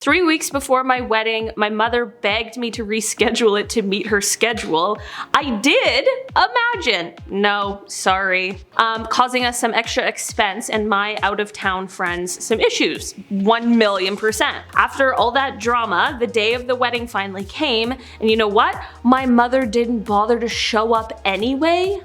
3 weeks before my wedding, my mother begged me to reschedule it to meet her schedule. I did, imagine. No, sorry. Causing us some extra expense and my out-of-town friends some issues. 1,000,000%. After all that drama, the day of the wedding finally came, and you know what? My mother didn't bother to show up anyway.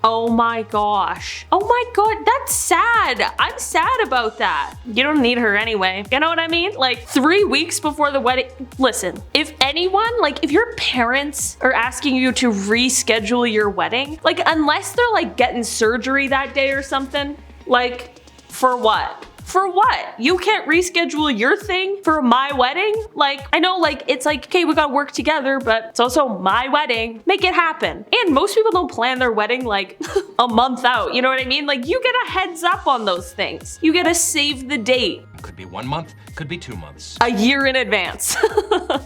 Oh my gosh. Oh my god, that's sad. I'm sad about that. You don't need her anyway. You know what I mean? Like 3 weeks before the wedding. Listen, if anyone, like if your parents are asking you to reschedule your wedding, like unless they're like getting surgery that day or something, like for what? For what? You can't reschedule your thing for my wedding? Like, I know like, it's like, okay, we gotta work together, but it's also my wedding. Make it happen. And most people don't plan their wedding like a month out, you know what I mean? Like you get a heads up on those things. You get to save the date. Could be 1 month, could be 2 months. A year in advance.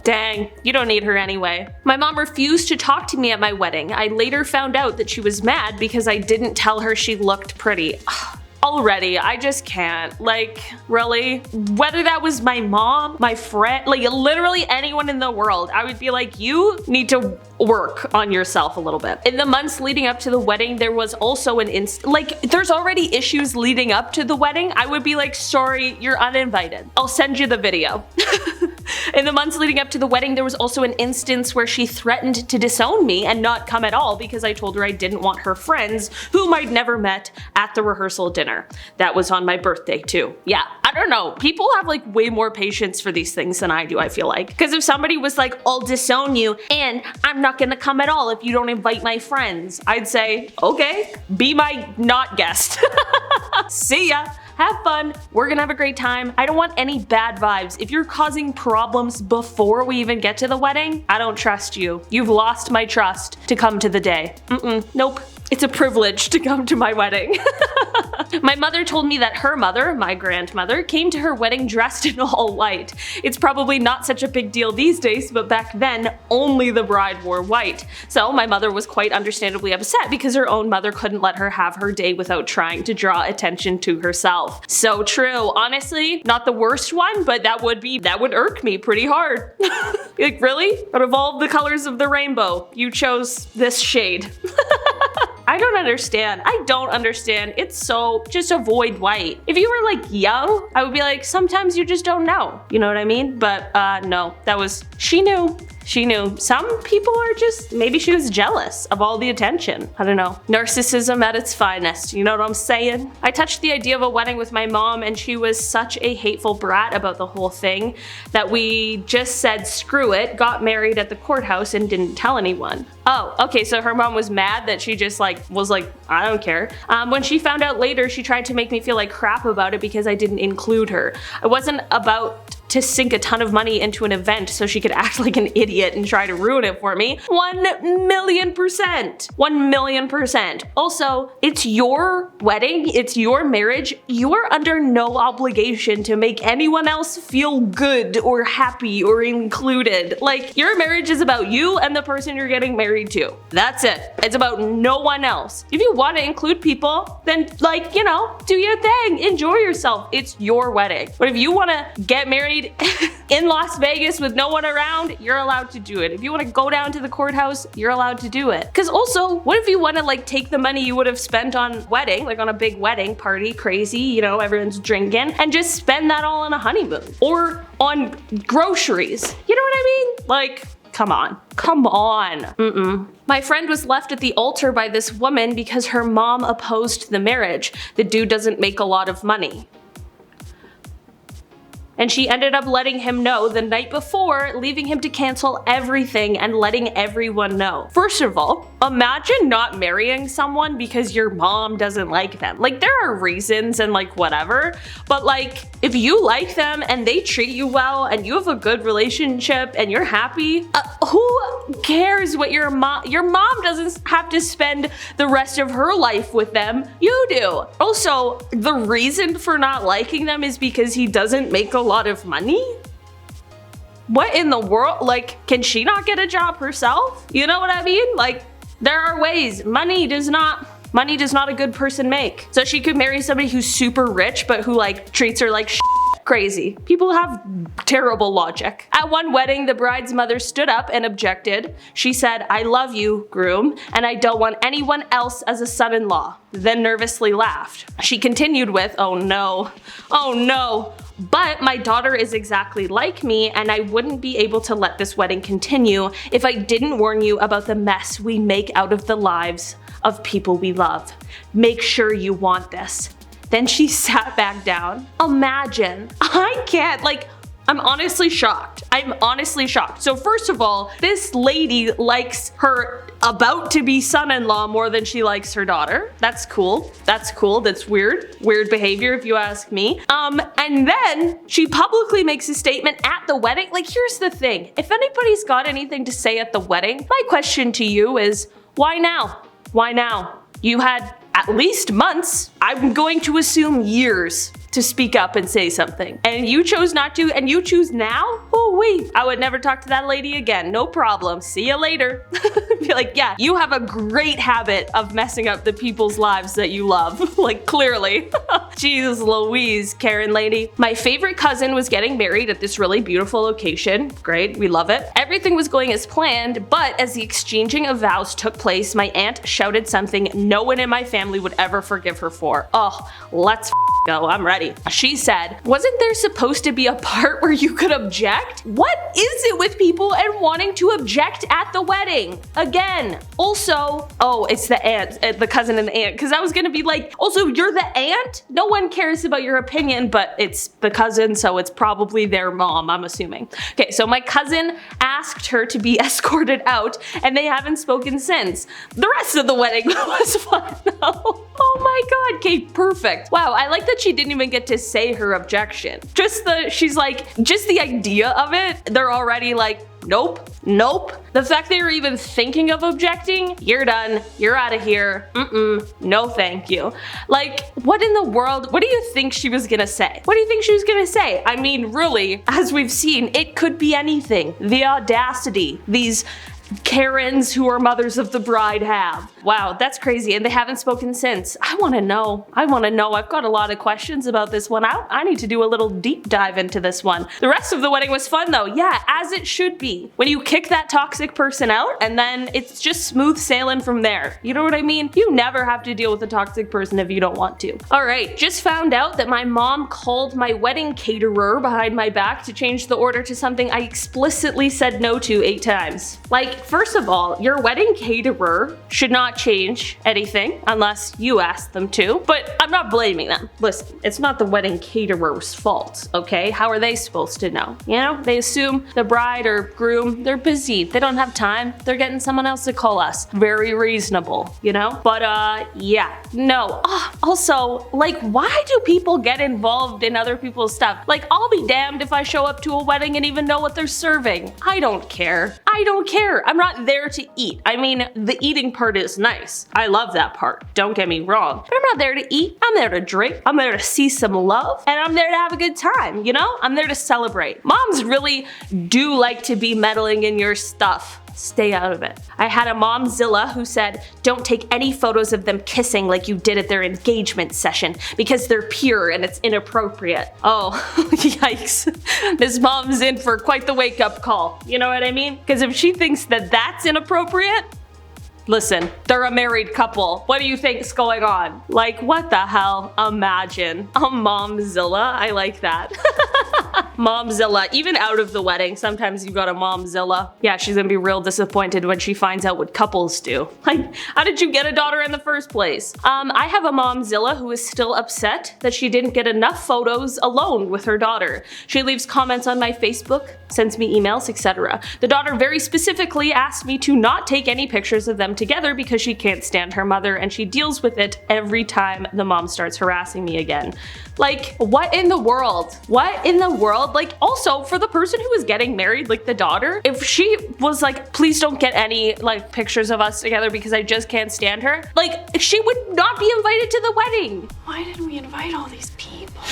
Dang, you don't need her anyway. My mom refused to talk to me at my wedding. I later found out that she was mad because I didn't tell her she looked pretty. Already, I just can't. Like, really? Whether that was my mom, my friend, like literally anyone in the world, I would be like, you need to work on yourself a little bit. In the months leading up to the wedding, there was also like, there's already issues leading up to the wedding. I would be like, sorry, you're uninvited. I'll send you the video. In the months leading up to the wedding, there was also an instance where she threatened to disown me and not come at all because I told her I didn't want her friends, whom I'd never met, at the rehearsal dinner. That was on my birthday too. Yeah, I don't know. People have like way more patience for these things than I do, I feel like. Because if somebody was like, I'll disown you and I'm not gonna come at all if you don't invite my friends, I'd say, okay, be my not guest. See ya. Have fun, we're gonna have a great time. I don't want any bad vibes. If you're causing problems before we even get to the wedding, I don't trust you. You've lost my trust to come to the day. Nope. It's a privilege to come to my wedding. My mother told me that her mother, my grandmother, came to her wedding dressed in all white. It's probably not such a big deal these days, but back then, only the bride wore white. So my mother was quite understandably upset because her own mother couldn't let her have her day without trying to draw attention to herself. So true. Honestly, not the worst one, but that would irk me pretty hard. Like, really? Out of all the colors of the rainbow, you chose this shade. I don't understand. I don't understand. It's so, just avoid white. If you were like young, I would be like, sometimes you just don't know. You know what I mean? But no, she knew. She knew. Some people are just, maybe she was jealous of all the attention. I don't know. Narcissism at its finest. You know what I'm saying? I touched the idea of a wedding with my mom and she was such a hateful brat about the whole thing that we just said screw it, got married at the courthouse and didn't tell anyone. Oh, okay, so her mom was mad that she just like, was like, I don't care. When she found out later, she tried to make me feel like crap about it because I didn't include her. I wasn't about to sink a ton of money into an event so she could act like an idiot and try to ruin it for me. 1,000,000%. 1,000,000%. Also, it's your wedding, it's your marriage. You are under no obligation to make anyone else feel good or happy or included. Like, your marriage is about you and the person you're getting married to. That's it. It's about no one else. If you want to include people, then like, you know, do your thing. Enjoy yourself. It's your wedding. But if you want to get married in Las Vegas with no one around, you're allowed to do it. If you want to go down to the courthouse, you're allowed to do it. Because also, what if you want to like take the money you would have spent on wedding, like on a big wedding party, crazy, you know, everyone's drinking, and just spend that all on a honeymoon or on groceries? You know what I mean? Like, come on. Come on. My friend was left at the altar by this woman because her mom opposed the marriage. The dude doesn't make a lot of money. And she ended up letting him know the night before, leaving him to cancel everything and letting everyone know. First of all, imagine not marrying someone because your mom doesn't like them. Like, there are reasons and like whatever, but like if you like them and they treat you well and you have a good relationship and you're happy, who cares what your mom doesn't have to spend the rest of her life with them. You do. Also, the reason for not liking them is because he doesn't make a lot of money? What in the world? Like, can she not get a job herself? You know what I mean? Like, there are ways. Money does not a good person make. So she could marry somebody who's super rich but who like treats her like shit. Crazy. People have terrible logic. At one wedding, the bride's mother stood up and objected. She said, "I love you, groom, and I don't want anyone else as a son-in-law," then nervously laughed. She continued with, "Oh no, oh no. But my daughter is exactly like me, and I wouldn't be able to let this wedding continue if I didn't warn you about the mess we make out of the lives of people we love. Make sure you want this." Then she sat back down. Imagine. I can't, like, I'm honestly shocked. I'm honestly shocked. So first of all, this lady likes her about to be son-in-law more than she likes her daughter. That's cool. That's cool. That's weird. Weird behavior if you ask me. And then she publicly makes a statement at the wedding. Like, here's the thing. If anybody's got anything to say at the wedding, my question to you is, why now? Why now? You had at least months, I'm going to assume years, to speak up and say something. And you chose not to, and you choose now? Oh wait, I would never talk to that lady again. No problem. See you later. Be like, yeah, you have a great habit of messing up the people's lives that you love. Like, clearly. Jesus Louise, Karen lady. My favorite cousin was getting married at this really beautiful location. Great, we love it. Everything was going as planned, but as the exchanging of vows took place, my aunt shouted something no one in my family would ever forgive her for. Oh, let's go, I'm ready. She said, "Wasn't there supposed to be a part where you could object? What is it with people and wanting to object at the wedding?" Again, also, oh, it's the aunt, the cousin and the aunt, because I was gonna be like, also, you're the aunt? No one cares about your opinion, but it's the cousin, so it's probably their mom, I'm assuming. Okay, so my cousin asked her to be escorted out, and they haven't spoken since. The rest of the wedding was fun though. Oh my god, okay, perfect. Wow, I like that she didn't even get to say her objection. She's like, just the idea of it, they're already like, nope, nope. The fact they were even thinking of objecting, you're done, you're out of here, no thank you. Like, what in the world, what do you think she was gonna say? What do you think she was gonna say? I mean, really, as we've seen, it could be anything. The audacity these Karens who are mothers of the bride have. Wow, that's crazy, and they haven't spoken since. I wanna know. I've got a lot of questions about this one. I need to do a little deep dive into this one. The rest of the wedding was fun though. Yeah, as it should be. When you kick that toxic person out, and then it's just smooth sailing from there. You know what I mean? You never have to deal with a toxic person if you don't want to. Alright, just found out that my mom called my wedding caterer behind my back to change the order to something I explicitly said no to 8 times. Like, first of all, your wedding caterer should not change anything unless you ask them to, but I'm not blaming them. Listen, it's not the wedding caterer's fault, okay? How are they supposed to know? You know, they assume the bride or groom, they're busy, they don't have time, they're getting someone else to call us. Very reasonable, you know? But yeah, no. Also, like, why do people get involved in other people's stuff? Like, I'll be damned if I show up to a wedding and even know what they're serving. I don't care. I don't care. I'm not there to eat. I mean, the eating part is nice. I love that part. Don't get me wrong. But I'm not there to eat. I'm there to drink. I'm there to see some love. And I'm there to have a good time, you know? I'm there to celebrate. Moms really do like to be meddling in your stuff. Stay out of it. I had a Momzilla who said, "Don't take any photos of them kissing like you did at their engagement session because they're pure and it's inappropriate." Oh, yikes. This mom's in for quite the wake-up call. You know what I mean? Because if she thinks that that's inappropriate, listen, they're a married couple. What do you think's going on? Like, what the hell? Imagine. A Momzilla? I like that. Momzilla. Even out of the wedding, sometimes you got a Momzilla. Yeah, she's gonna be real disappointed when she finds out what couples do. Like, how did you get a daughter in the first place? I have a Momzilla who is still upset that she didn't get enough photos alone with her daughter. She leaves comments on my Facebook, sends me emails, etc. The daughter very specifically asked me to not take any pictures of them together because she can't stand her mother, and she deals with it every time the mom starts harassing me again. Like, what in the world? What in the world? Like, also, for the person who was getting married, like the daughter, if she was like, "Please don't get any like pictures of us together because I just can't stand her," like, she would not be invited to the wedding. Why did we invite all these people?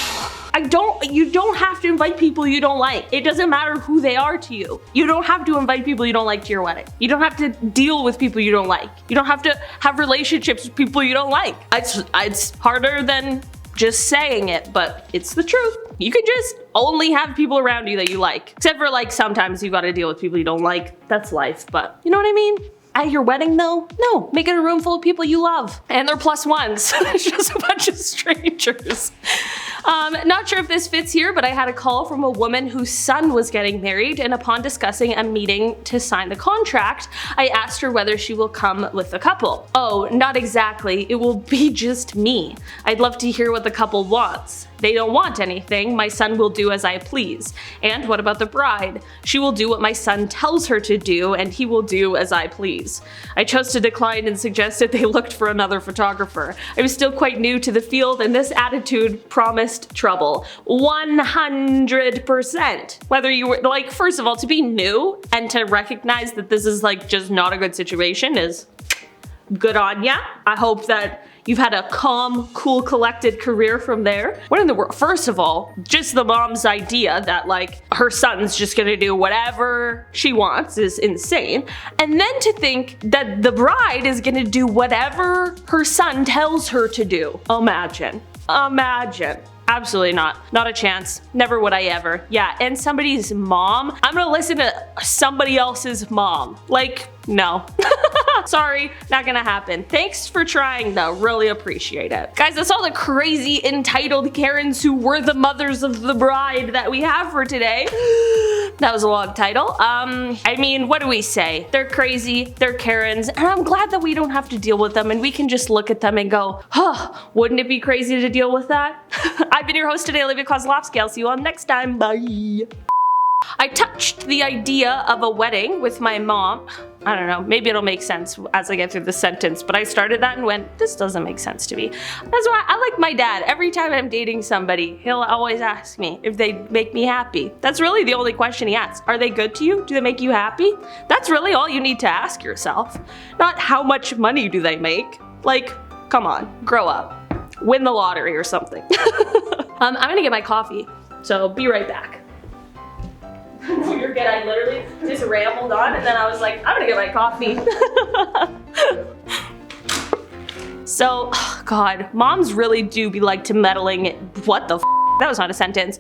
You don't have to invite people you don't like. It doesn't matter who they are to you. You don't have to invite people you don't like to your wedding. You don't have to deal with people you don't like. You don't have to have relationships with people you don't like. It's harder than just saying it, but it's the truth. You can just Only have people around you that you like. Except for like sometimes you gotta deal with people you don't like. That's life, but you know what I mean? At your wedding though? No, make it a room full of people you love. And they're plus ones. It's just a bunch of strangers. Not sure if this fits here, but I had a call from a woman whose son was getting married, and upon discussing a meeting to sign the contract, I asked her whether she will come with the couple. Oh, not exactly. It will be just me. I'd love to hear what the couple wants. They don't want anything. My son will do as I please. And what about the bride? She will do what my son tells her to do, and he will do as I please. I chose to decline and suggested they looked for another photographer. I was still quite new to the field, and this attitude promised trouble. 100%. Whether you were, like, first of all, to be new and to recognize that this is like just not a good situation is good on ya. I hope that you've had a calm, cool, collected career from there. What in the world? First of all, just the mom's idea that like her son's just gonna do whatever she wants is insane. And then to think that the bride is gonna do whatever her son tells her to do. Imagine. Imagine. Absolutely not. Not a chance. Never would I ever. Yeah, and somebody's mom? I'm gonna listen to somebody else's mom. Like, no. Sorry, not gonna happen. Thanks for trying though, really appreciate it. Guys, that's all the crazy entitled Karens who were the mothers of the bride that we have for today. That was a long title. I mean, what do we say? They're crazy, they're Karens, and I'm glad that we don't have to deal with them and we can just look at them and go, huh, wouldn't it be crazy to deal with that? I've been your host today, Olivia Kozlowski. I'll see you all next time. Bye. I touched the idea of a wedding with my mom. I don't know, maybe it'll make sense as I get through the sentence, but I started that and went, this doesn't make sense to me. That's why I like my dad. Every time I'm dating somebody, he'll always ask me if they make me happy. That's really the only question he asks. Are they good to you? Do they make you happy? That's really all you need to ask yourself. Not how much money do they make. Like, come on, grow up. Win the lottery or something. I'm gonna get my coffee, so be right back. No, you're good. I literally just rambled on and then I was like, I'm gonna get my coffee. So, oh God, moms really do be like to meddling. What the f? That was not a sentence.